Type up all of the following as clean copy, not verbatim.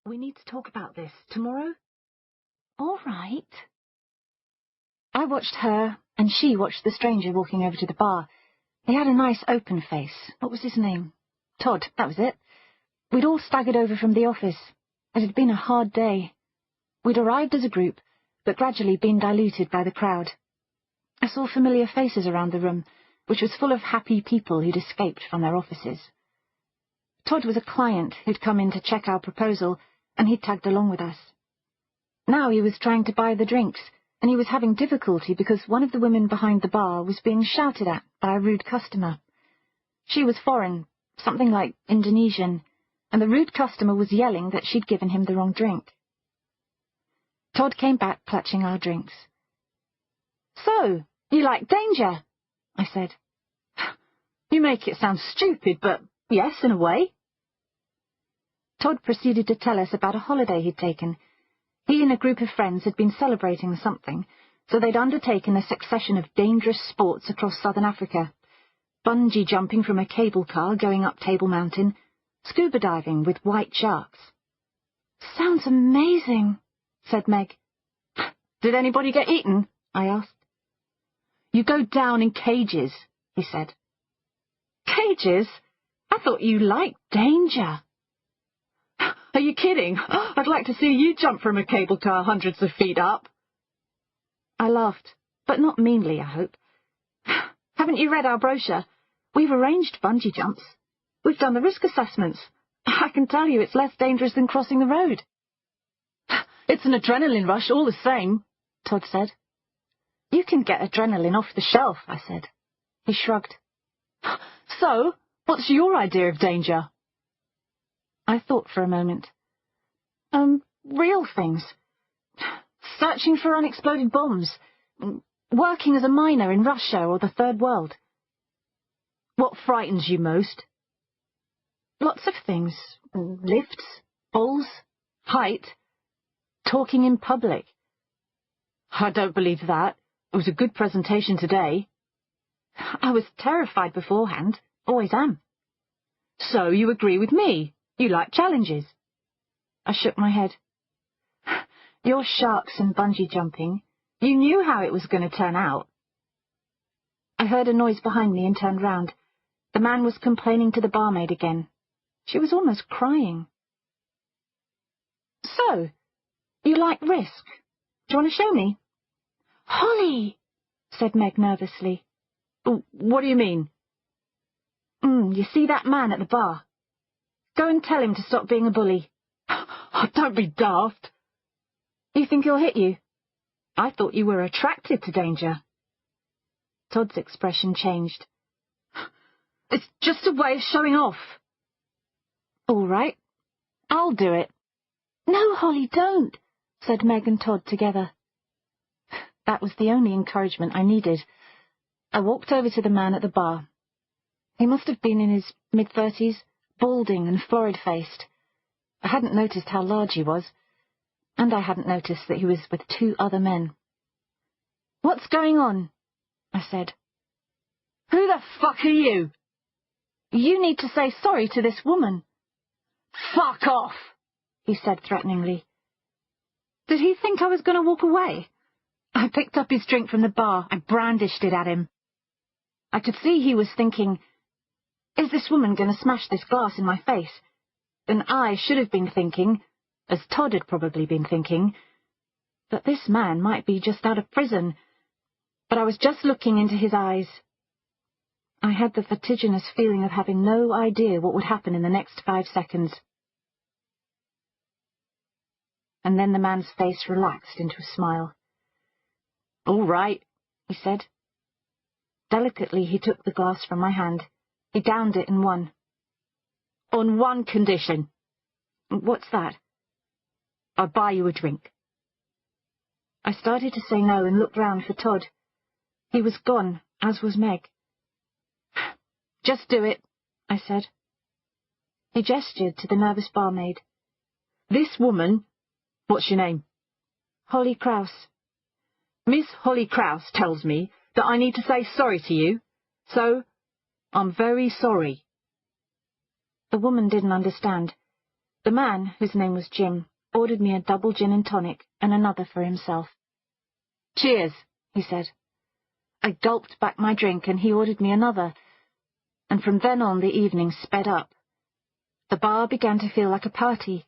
We need to talk about this tomorrow. All right. I watched her, and she watched the stranger walking over to the bar. He had a nice open face. What was his name? Todd, that was it. We'd all staggered over from the office. It had been a hard day. We'd arrived as a group, but gradually been diluted by the crowd. I saw familiar faces around the room, which was full of happy people who'd escaped from their offices. Todd was a client who'd come in to check our proposal, and he'd tagged along with us. Now he was trying to buy the drinks, and he was having difficulty because one of the women behind the bar was being shouted at by a rude customer. She was foreign, something like Indonesian, and the rude customer was yelling that she'd given him the wrong drink. Todd came back clutching our drinks. "So, you like danger?" I said. "You make it sound stupid, but yes, in a way." Todd proceeded to tell us about a holiday he'd taken. He and a group of friends had been celebrating something, so they'd undertaken a succession of dangerous sports across southern Africa. Bungee jumping from a cable car going up Table Mountain, scuba diving with white sharks. "Sounds amazing," said Meg. "Did anybody get eaten?" I asked. "You go down in cages," he said. "Cages? I thought you liked danger." "Are you kidding? I'd like to see you jump from a cable car hundreds of feet up." I laughed, but not meanly, I hope. "Haven't you read our brochure? We've arranged bungee jumps. We've done the risk assessments. I can tell you it's less dangerous than crossing the road." "It's an adrenaline rush all the same," Todd said. "You can get adrenaline off the shelf," I said. He shrugged. "So, what's your idea of danger?" I thought for a moment. Real things. Searching for unexploded bombs. Working as a miner in Russia or the Third World. "What frightens you most?" "Lots of things. Lifts, balls, height, talking in public." "I don't believe that. It was a good presentation today." "I was terrified beforehand. Always am." "So you agree with me? You like challenges?" I shook my head. "Your sharks and bungee jumping. You knew how it was going to turn out." I heard a noise behind me and turned round. The man was complaining to the barmaid again. She was almost crying. "So, you like risk? Do you want to show me?" "Holly," said Meg nervously. "What do you mean?" You see that man at the bar? Go and tell him to stop being a bully." "Oh, don't be daft." "You think he'll hit you? I thought you were attracted to danger." Todd's expression changed. "It's just a way of showing off." "All right, I'll do it." "No, Holly, don't," said Meg and Todd together. That was the only encouragement I needed. I walked over to the man at the bar. He must have been in his mid-30s, balding and florid-faced. I hadn't noticed how large he was, and I hadn't noticed that he was with 2 other men. "What's going on?" I said. "Who the fuck are you?" "You need to say sorry to this woman." "Fuck off," he said threateningly. Did he think I was going to walk away? I picked up his drink from the bar and brandished it at him. I could see he was thinking, is this woman going to smash this glass in my face? And I should have been thinking, as Todd had probably been thinking, that this man might be just out of prison. But I was just looking into his eyes. I had the vertiginous feeling of having no idea what would happen in the next 5 seconds. And then the man's face relaxed into a smile. "All right," he said. Delicately he took the glass from my hand. He downed it in one. "On one condition." "What's that?" "I buy you a drink." I started to say no and looked round for Todd. He was gone, as was Meg. "Just do it," I said. He gestured to the nervous barmaid. "This woman, what's your name?" "Holly Krauss." "Miss Holly Krauss tells me that I need to say sorry to you, so I'm very sorry." The woman didn't understand. The man, whose name was Jim, ordered me a double gin and tonic and another for himself. "Cheers," he said. I gulped back my drink and he ordered me another, and from then on the evening sped up. The bar began to feel like a party.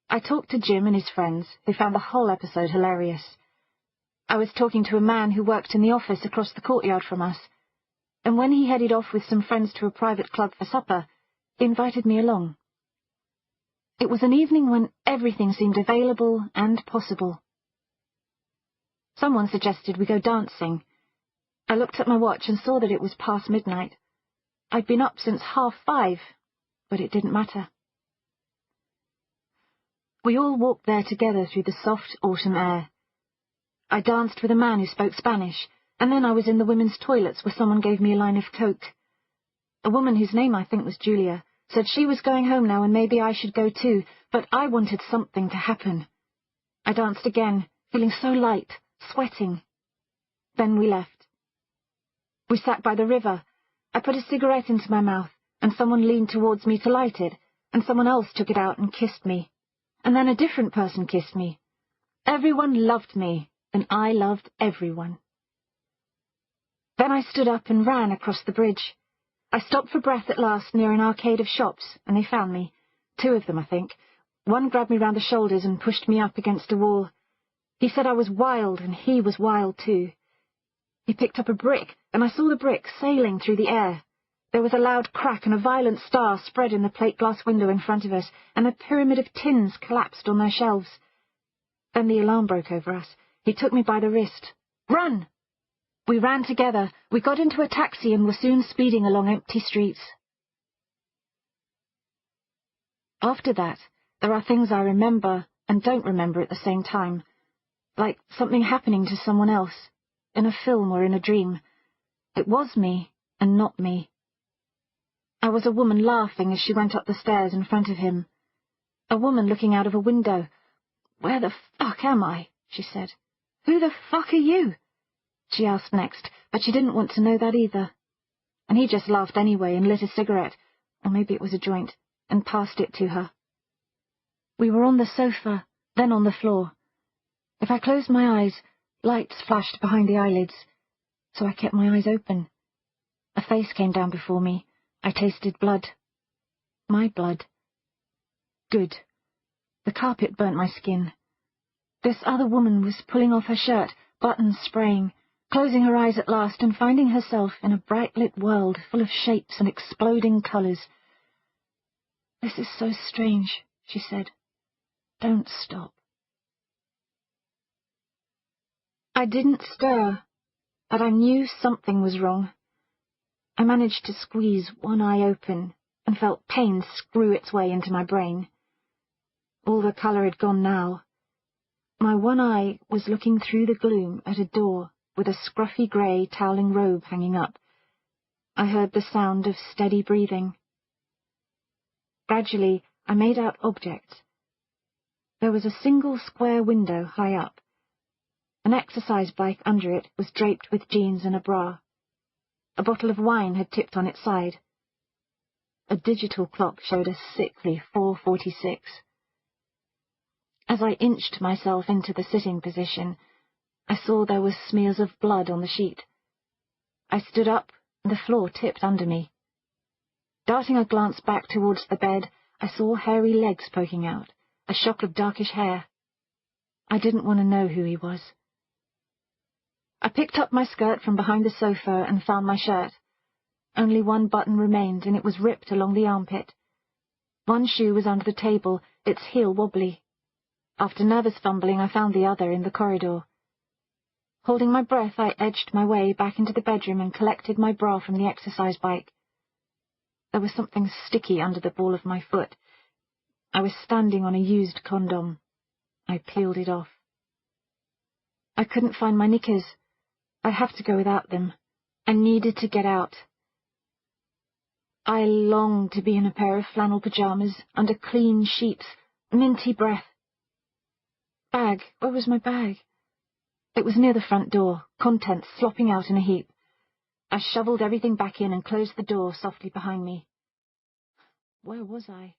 I talked to Jim and his friends, who found the whole episode hilarious. I was talking to a man who worked in the office across the courtyard from us, and when he headed off with some friends to a private club for supper, he invited me along. It was an evening when everything seemed available and possible. Someone suggested we go dancing. I looked at my watch and saw that it was past midnight. I'd been up since 5:30, but it didn't matter. We all walked there together through the soft autumn air. I danced with a man who spoke Spanish, and then I was in the women's toilets where someone gave me a line of coke. A woman whose name I think was Julia said she was going home now and maybe I should go too, but I wanted something to happen. I danced again, feeling so light, sweating. Then we left. We sat by the river. I put a cigarette into my mouth, and someone leaned towards me to light it, and someone else took it out and kissed me. And then a different person kissed me. Everyone loved me, and I loved everyone. Then I stood up and ran across the bridge. I stopped for breath at last near an arcade of shops, and they found me. 2 of them, I think. One grabbed me round the shoulders and pushed me up against a wall. He said I was wild, and he was wild too. He picked up a brick, and I saw the brick sailing through the air. There was a loud crack, and a violent star spread in the plate-glass window in front of us, and a pyramid of tins collapsed on their shelves. Then the alarm broke over us. He took me by the wrist. "Run!" We ran together. We got into a taxi and were soon speeding along empty streets. After that, there are things I remember and don't remember at the same time, like something happening to someone else, in a film or in a dream. It was me and not me. I was a woman laughing as she went up the stairs in front of him. A woman looking out of a window. "Where the fuck am I?" she said. "Who the fuck are you?" she asked next, but she didn't want to know that either. And he just laughed anyway and lit a cigarette, or maybe it was a joint, and passed it to her. We were on the sofa, then on the floor. If I closed my eyes, lights flashed behind the eyelids, so I kept my eyes open. A face came down before me. I tasted blood. My blood. Good. The carpet burnt my skin. This other woman was pulling off her shirt, buttons spraying, closing her eyes at last and finding herself in a bright-lit world full of shapes and exploding colours. "This is so strange," she said. "Don't stop." I didn't stir, but I knew something was wrong. I managed to squeeze one eye open and felt pain screw its way into my brain. All the colour had gone now. My one eye was looking through the gloom at a door with a scruffy grey toweling robe hanging up. I heard the sound of steady breathing. Gradually, I made out objects. There was a single square window high up. An exercise bike under it was draped with jeans and a bra. A bottle of wine had tipped on its side. A digital clock showed a sickly 4:46. As I inched myself into the sitting position, I saw there were smears of blood on the sheet. I stood up, and the floor tipped under me. Darting a glance back towards the bed, I saw hairy legs poking out, a shock of darkish hair. I didn't want to know who he was. I picked up my skirt from behind the sofa and found my shirt. Only one button remained, and it was ripped along the armpit. One shoe was under the table, its heel wobbly. After nervous fumbling, I found the other in the corridor. Holding my breath, I edged my way back into the bedroom and collected my bra from the exercise bike. There was something sticky under the ball of my foot. I was standing on a used condom. I peeled it off. I couldn't find my knickers. I'd have to go without them. I needed to get out. I longed to be in a pair of flannel pyjamas, under clean sheets, minty breath. Bag, where was my bag? It was near the front door, contents slopping out in a heap. I shoveled everything back in and closed the door softly behind me. Where was I?